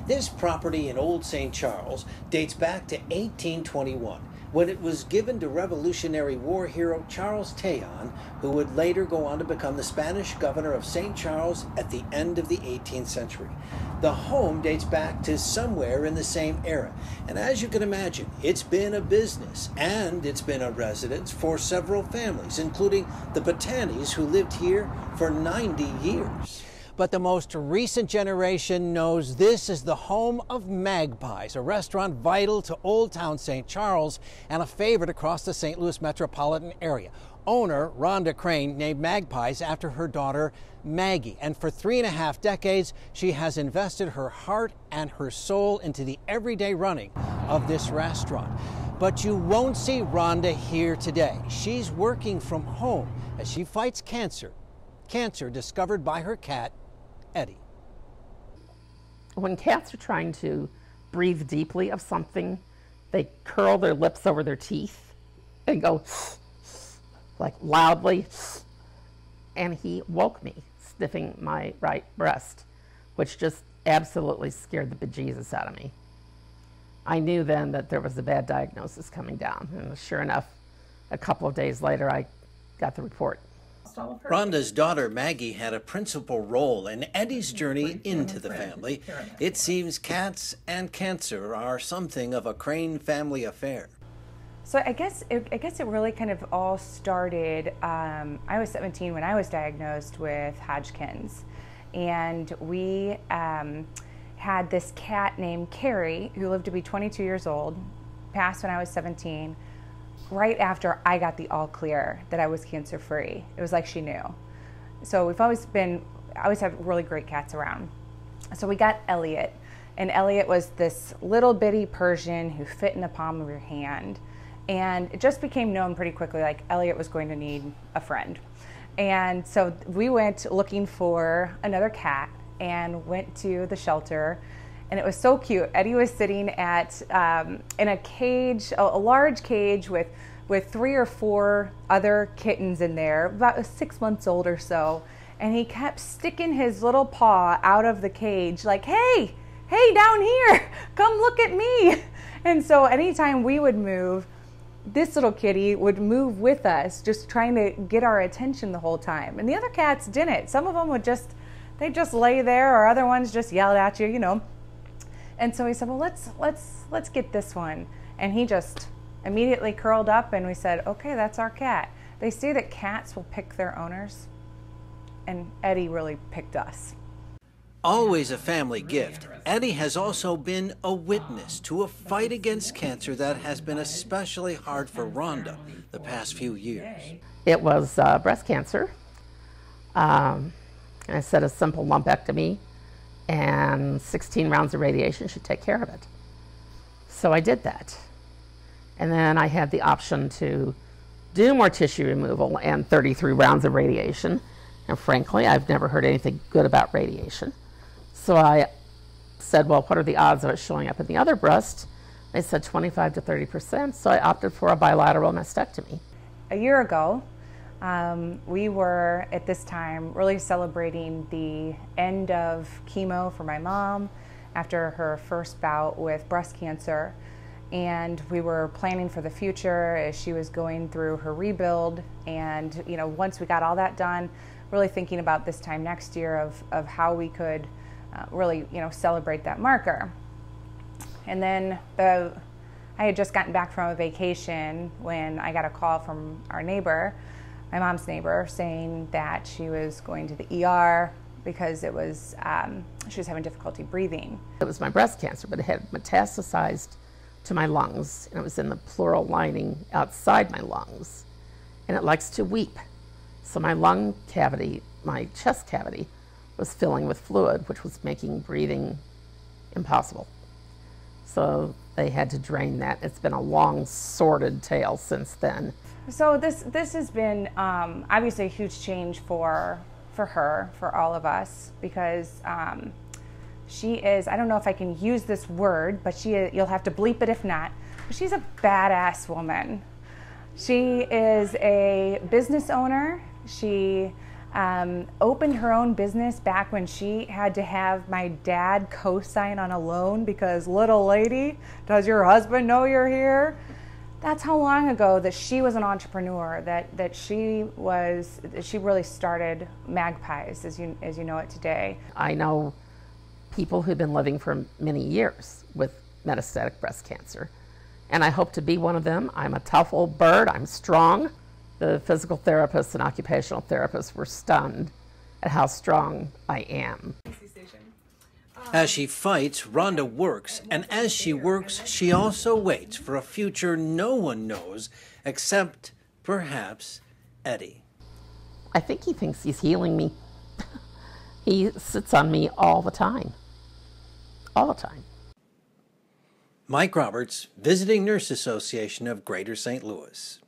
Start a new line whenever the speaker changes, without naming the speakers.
This property in Old St. Charles dates back to 1821, when it was given to Revolutionary War hero Charles Taillon, who would later go on to become the Spanish governor of St. Charles at the end of the 18th century. The home dates back to somewhere in the same era, and as you can imagine, it's been a business and it's been a residence for several families, including the Bottanis, who lived here for 90 years. But the most recent generation knows this is the home of Magpies, a restaurant vital to Old Town St. Charles and a favorite across the St. Louis metropolitan area. Owner Rhonda Crane named Magpies after her daughter Maggie, and for 3.5 decades she has invested her heart and her soul into the everyday running of this restaurant. But you won't see Rhonda here today. She's working from home as she fights cancer discovered by her cat Eddie.
When cats are trying to breathe deeply of something, they curl their lips over their teeth and go like loudly. And he woke me sniffing my right breast, which just absolutely scared the bejesus out of me. I knew then that there was a bad diagnosis coming down, and sure enough, a couple of days later I got the report.
Rhonda's daughter Maggie had a principal role in Eddie's journey into the family. It seems cats and cancer are something of a Crane family affair.
So I guess it really kind of all started, I was 17 when I was diagnosed with Hodgkin's, and we had this cat named Carrie who lived to be 22 years old, passed when I was 17, right after I got the all clear that I was cancer free. It was like she knew. So I always had really great cats around. So we got Elliot, and Elliot was this little bitty Persian who fit in the palm of your hand. And it just became known pretty quickly, like Elliot was going to need a friend. And so we went looking for another cat and went to the shelter. And it was so cute. Eddie was sitting at in a cage, a large cage with 3 or 4 other kittens in there, about 6 months old or so. And he kept sticking his little paw out of the cage like, hey, down here, come look at me. And so anytime we would move, this little kitty would move with us, just trying to get our attention the whole time. And the other cats didn't. Some of them would they'd just lay there, or other ones just yelled at you, you know. And so we said, well, let's get this one. And he just immediately curled up, and we said, okay, that's our cat. They say that cats will pick their owners, and Eddie really picked us.
Always a family gift, Eddie has also been a witness to a fight against cancer that has been especially hard for Rhonda the past few years.
It was breast cancer. And I said a simple lumpectomy and 16 rounds of radiation should take care of it. So I did that. And then I had the option to do more tissue removal and 33 rounds of radiation. And frankly, I've never heard anything good about radiation. So I said, well, what are the odds of it showing up in the other breast? They said 25 to 30%, so I opted for a bilateral mastectomy.
A year ago, we were at this time really celebrating the end of chemo for my mom after her first bout with breast cancer. And we were planning for the future as she was going through her rebuild. And once we got all that done, really thinking about this time next year of how we could really celebrate that marker. And then I had just gotten back from a vacation when I got a call from our neighbor, my mom's neighbor, saying that she was going to the ER because it was she was having difficulty breathing.
It was my breast cancer, but it had metastasized to my lungs, and it was in the pleural lining outside my lungs, and it likes to weep. So my lung cavity, my chest cavity, was filling with fluid, which was making breathing impossible. So they had to drain that. It's been a long, sordid tale since then.
So this has been obviously a huge change for her, for all of us, because she is, I don't know if I can use this word, but you'll have to bleep it if not, but she's a badass woman. She is a business owner. She opened her own business back when she had to have my dad co-sign on a loan because, little lady, does your husband know you're here? That's how long ago that she was an entrepreneur, that she really started Magpies as you know it today.
I know people who've been living for many years with metastatic breast cancer, and I hope to be one of them. I'm a tough old bird, I'm strong. The physical therapists and occupational therapists were stunned at how strong I am.
As she fights, Rhonda works, and as she works, she also waits for a future no one knows except, perhaps, Eddie.
I think he thinks he's healing me. He sits on me all the time. All the time.
Mike Roberts, Visiting Nurse Association of Greater St. Louis.